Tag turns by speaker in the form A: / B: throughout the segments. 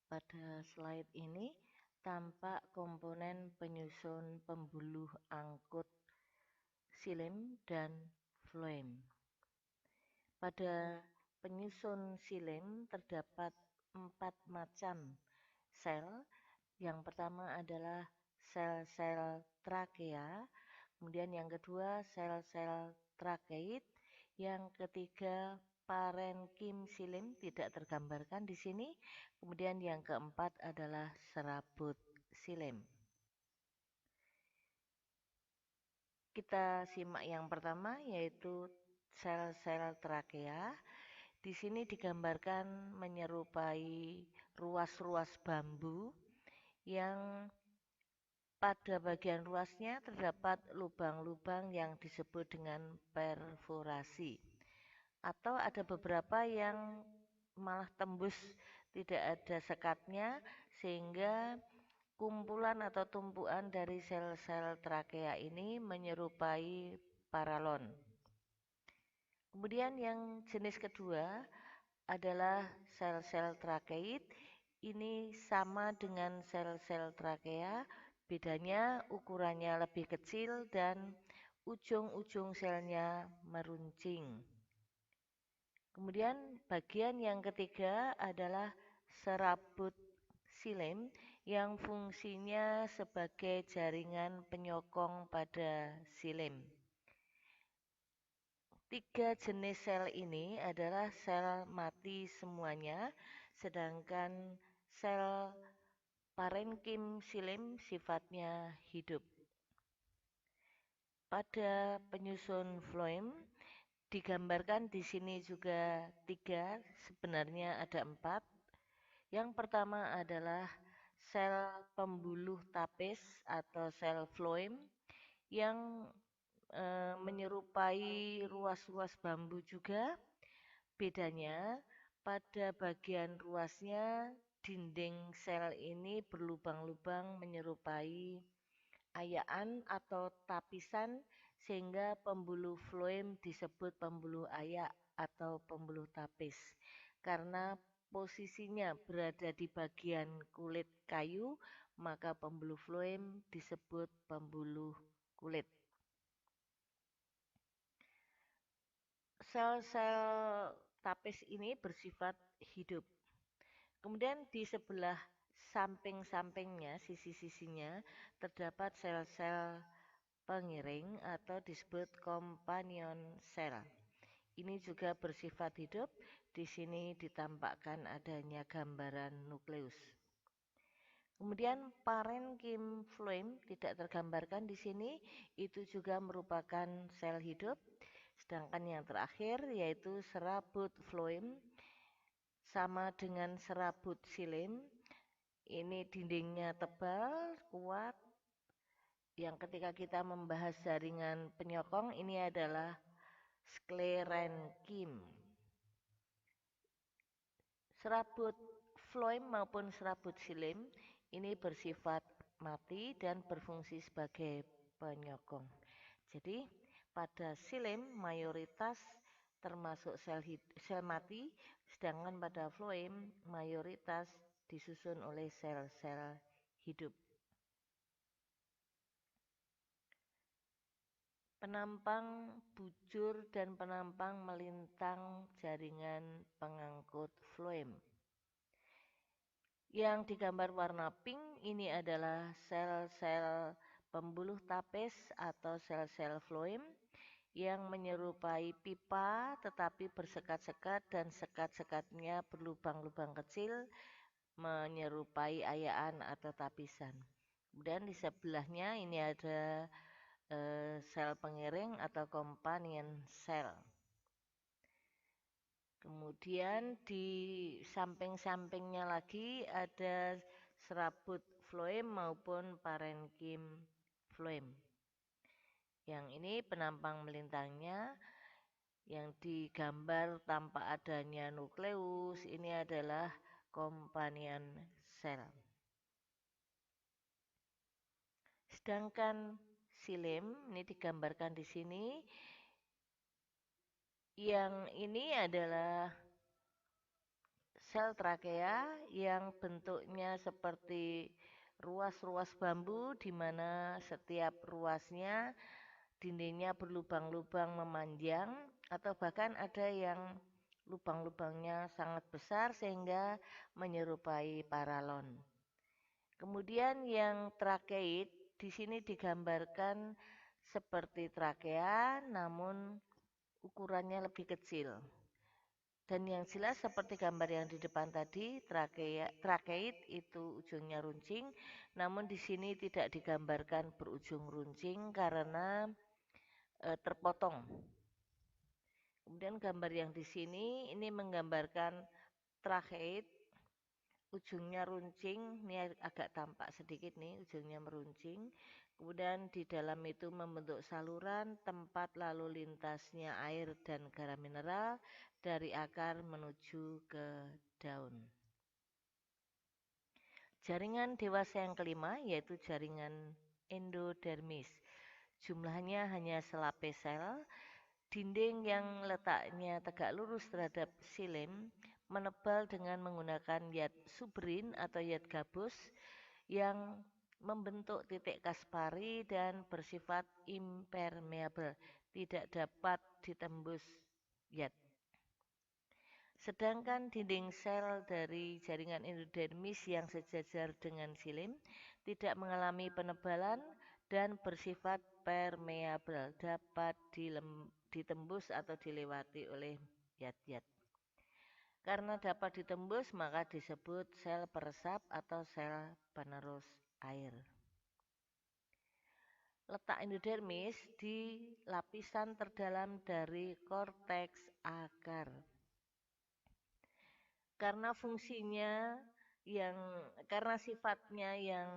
A: Pada slide ini tampak komponen penyusun pembuluh angkut xilem dan floem. Pada penyusun xilem terdapat 4 macam sel. Yang pertama adalah sel-sel trakea, kemudian yang kedua sel-sel trakeit, yang ketiga parenkim xilem tidak tergambarkan di sini, kemudian yang keempat adalah serabut xilem. Kita simak yang pertama yaitu sel-sel trakea. Di sini digambarkan menyerupai ruas-ruas bambu yang pada bagian ruasnya terdapat lubang-lubang yang disebut dengan perforasi. Atau ada beberapa yang malah tembus tidak ada sekatnya sehingga kumpulan atau tumpuan dari sel-sel trakea ini menyerupai paralon. Kemudian yang jenis kedua adalah sel-sel trakeit. Ini sama dengan sel-sel trakea, bedanya ukurannya lebih kecil dan ujung-ujung selnya meruncing. Kemudian bagian yang ketiga adalah serabut xilem yang fungsinya sebagai jaringan penyokong pada xilem. 3 jenis sel ini adalah sel mati semuanya, sedangkan sel parenkim xilem sifatnya hidup. Pada penyusun floem digambarkan di sini juga 3, sebenarnya ada 4. Yang pertama adalah sel pembuluh tapis atau sel floem yang menyerupai ruas-ruas bambu juga. Bedanya pada bagian ruasnya dinding sel ini berlubang-lubang menyerupai ayaan atau tapisan sehingga pembuluh floem disebut pembuluh ayak atau pembuluh tapis karena posisinya berada di bagian kulit kayu, maka pembuluh floem disebut pembuluh kulit. Sel-sel tapis ini bersifat hidup. Kemudian di sebelah samping-sampingnya, sisi-sisinya, terdapat sel-sel pengiring atau disebut companion cell. Ini juga bersifat hidup. Di sini ditampakkan adanya gambaran nukleus. Kemudian parenkim floem tidak tergambarkan di sini, itu juga merupakan sel hidup. Sedangkan yang terakhir yaitu serabut floem sama dengan serabut xilem. Ini dindingnya tebal, kuat. Yang ketika kita membahas jaringan penyokong ini adalah sklerenkim. Serabut floem maupun serabut xilem ini bersifat mati dan berfungsi sebagai penyokong. Jadi pada xilem mayoritas termasuk sel mati, sedangkan pada floem mayoritas disusun oleh sel-sel hidup. Penampang bujur dan penampang melintang jaringan pengangkut floem. Yang digambar warna pink ini adalah sel-sel pembuluh tapis atau sel-sel floem yang menyerupai pipa tetapi bersekat-sekat dan sekat-sekatnya berlubang-lubang kecil menyerupai ayaan atau tapisan. Kemudian di sebelahnya ini ada sel pengiring atau companion cell. Kemudian di samping-sampingnya lagi ada serabut floem maupun parenkim floem. Yang ini penampang melintangnya yang digambar tanpa adanya nukleus ini adalah companion cell. Sedangkan xilem ini digambarkan di sini. Yang ini adalah sel trakea yang bentuknya seperti ruas-ruas bambu di mana setiap ruasnya dindingnya berlubang-lubang memanjang atau bahkan ada yang lubang-lubangnya sangat besar sehingga menyerupai paralon. Kemudian yang trakeid di sini digambarkan seperti trakea namun ukurannya lebih kecil. Dan yang jelas seperti gambar yang di depan tadi, trakeid itu ujungnya runcing, namun di sini tidak digambarkan berujung runcing karena terpotong. Kemudian gambar yang di sini ini menggambarkan trakeid, ujungnya runcing, ini agak tampak sedikit nih, ujungnya meruncing. Kemudian di dalam itu membentuk saluran tempat lalu lintasnya air dan garam mineral dari akar menuju ke daun. Jaringan dewasa yang kelima yaitu jaringan endodermis. Jumlahnya hanya selapis sel. Dinding yang letaknya tegak lurus terhadap xilem menebal dengan menggunakan yat suberin atau yat gabus yang membentuk titik Kaspari dan bersifat impermeable, tidak dapat ditembus yat. Sedangkan dinding sel dari jaringan endodermis yang sejajar dengan xilem tidak mengalami penebalan dan bersifat permeable, dapat ditembus atau dilewati oleh yat-yat. Karena dapat ditembus maka disebut sel peresap atau sel penerus air. Letak endodermis di lapisan terdalam dari korteks akar. Karena karena sifatnya yang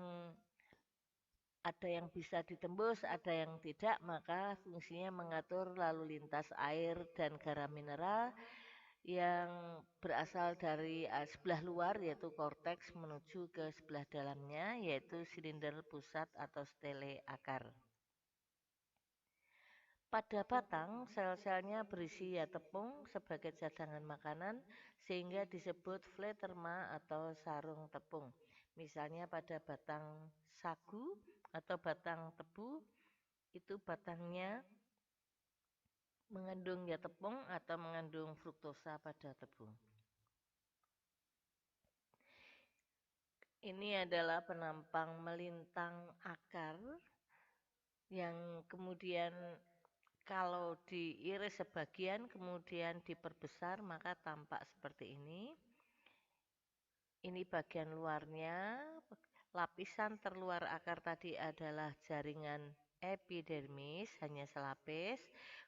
A: ada yang bisa ditembus, ada yang tidak, maka fungsinya mengatur lalu lintas air dan garam mineral yang berasal dari sebelah luar yaitu korteks menuju ke sebelah dalamnya yaitu silinder pusat atau stele akar. Pada batang, sel-selnya berisi ya tepung sebagai cadangan makanan sehingga disebut fleterma atau sarung tepung. Misalnya pada batang sagu atau batang tebu, itu batangnya mengandung ya tepung atau mengandung fruktosa pada tebu. Ini adalah penampang melintang akar yang kemudian kalau diiris sebagian kemudian diperbesar maka tampak seperti ini. Ini bagian luarnya. Lapisan terluar akar tadi adalah jaringan epidermis, hanya selapis.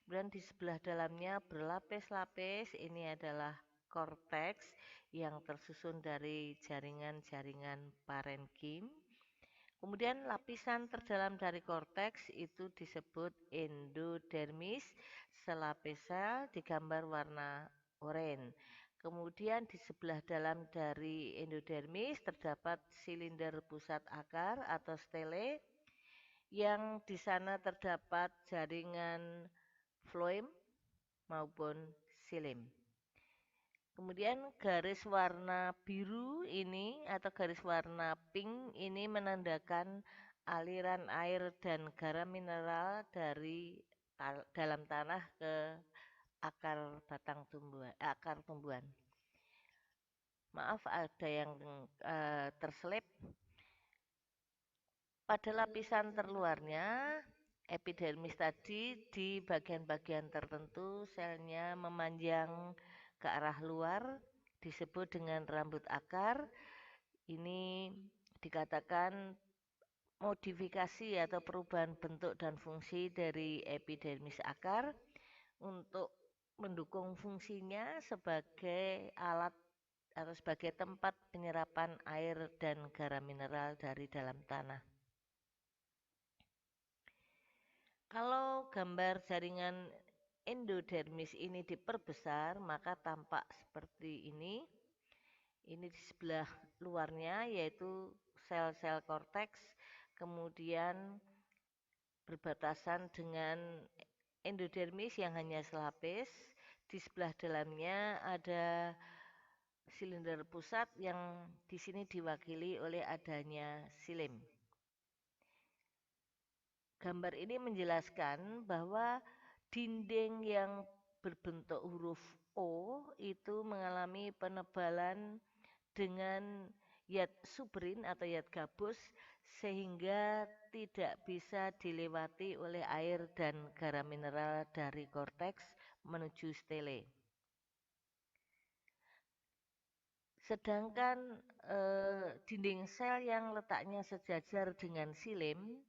A: Kemudian di sebelah dalamnya berlapis-lapis. Ini adalah korteks yang tersusun dari jaringan-jaringan parenkim. Kemudian lapisan terdalam dari korteks itu disebut endodermis, selapis sel digambar warna oranye. Kemudian di sebelah dalam dari endodermis terdapat silinder pusat akar atau stele yang di sana terdapat jaringan floem maupun xilem. Kemudian garis warna biru ini atau garis warna pink ini menandakan aliran air dan garam mineral dari dalam tanah ke akar batang tumbuhan, akar tumbuhan. Maaf ada yang terselip. Pada lapisan terluarnya epidermis tadi di bagian-bagian tertentu selnya memanjang ke arah luar disebut dengan rambut akar. Ini dikatakan modifikasi atau perubahan bentuk dan fungsi dari epidermis akar untuk mendukung fungsinya sebagai alat atau sebagai tempat penyerapan air dan garam mineral dari dalam tanah. Kalau gambar jaringan endodermis ini diperbesar, maka tampak seperti ini. Ini di sebelah luarnya yaitu sel-sel korteks, kemudian berbatasan dengan endodermis yang hanya selapis. Di sebelah dalamnya ada silinder pusat yang di sini diwakili oleh adanya silim. Gambar ini menjelaskan bahwa dinding yang berbentuk huruf O itu mengalami penebalan dengan yat subrin atau yat gabus sehingga tidak bisa dilewati oleh air dan garam mineral dari korteks menuju stele. Sedangkan dinding sel yang letaknya sejajar dengan silim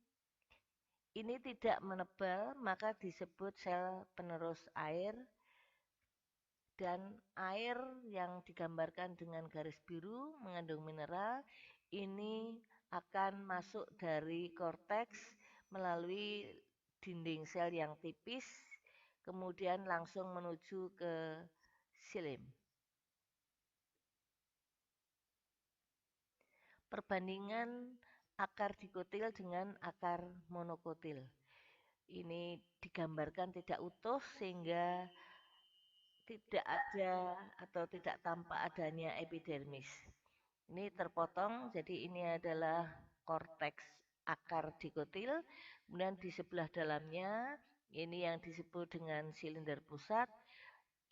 A: ini tidak menebal, maka disebut sel penerus air, dan air yang digambarkan dengan garis biru mengandung mineral ini akan masuk dari korteks melalui dinding sel yang tipis kemudian langsung menuju ke silim. Perbandingan akar dikotil dengan akar monokotil. Ini digambarkan tidak utuh sehingga tidak ada atau tidak tampak adanya epidermis. Ini terpotong, jadi ini adalah korteks akar dikotil. Kemudian di sebelah dalamnya, ini yang disebut dengan silinder pusat.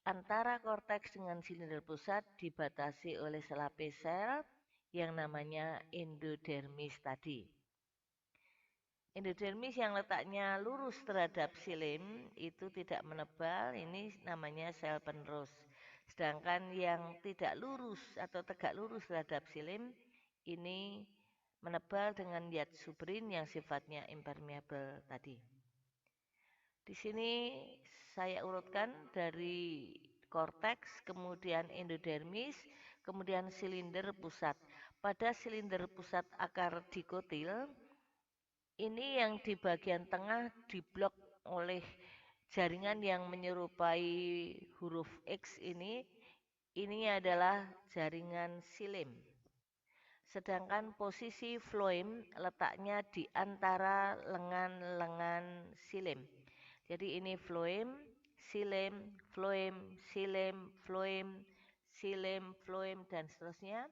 A: Antara korteks dengan silinder pusat dibatasi oleh selapis sel yang namanya endodermis tadi. Endodermis yang letaknya lurus terhadap silim itu tidak menebal, ini namanya sel penerus. Sedangkan yang tidak lurus atau tegak lurus terhadap silim ini menebal dengan yat subrin yang sifatnya impermeable tadi. Di sini saya urutkan dari korteks, kemudian endodermis, kemudian silinder pusat. Pada silinder pusat akar dikotil, ini yang di bagian tengah diblok oleh jaringan yang menyerupai huruf X ini adalah jaringan silim. Sedangkan posisi floem letaknya di antara lengan-lengan silim. Jadi ini floem, silim, floem, silim, floem, silim, floem, dan seterusnya.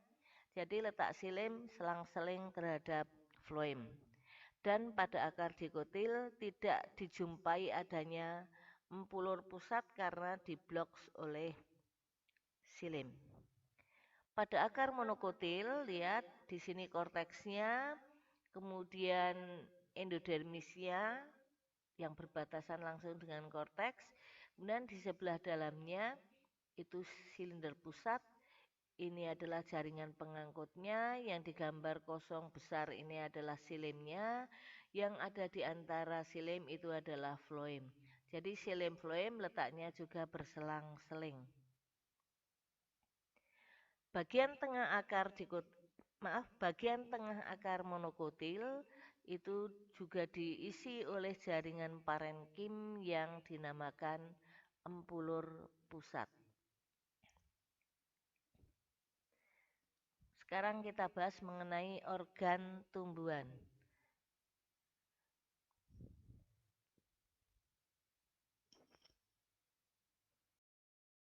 A: Jadi letak silim selang-seling terhadap floem. Dan pada akar dikotil tidak dijumpai adanya empulur pusat karena diblok oleh silim. Pada akar monokotil, lihat di sini korteksnya, kemudian endodermisnya yang berbatasan langsung dengan korteks, kemudian di sebelah dalamnya itu silinder pusat. Ini adalah jaringan pengangkutnya, yang digambar kosong besar ini adalah silimnya, yang ada di antara silim itu adalah floem. Jadi silim floem letaknya juga berselang-seling. Bagian tengah akar monokotil itu juga diisi oleh jaringan parenkim yang dinamakan empulur pusat. Sekarang kita bahas mengenai organ tumbuhan.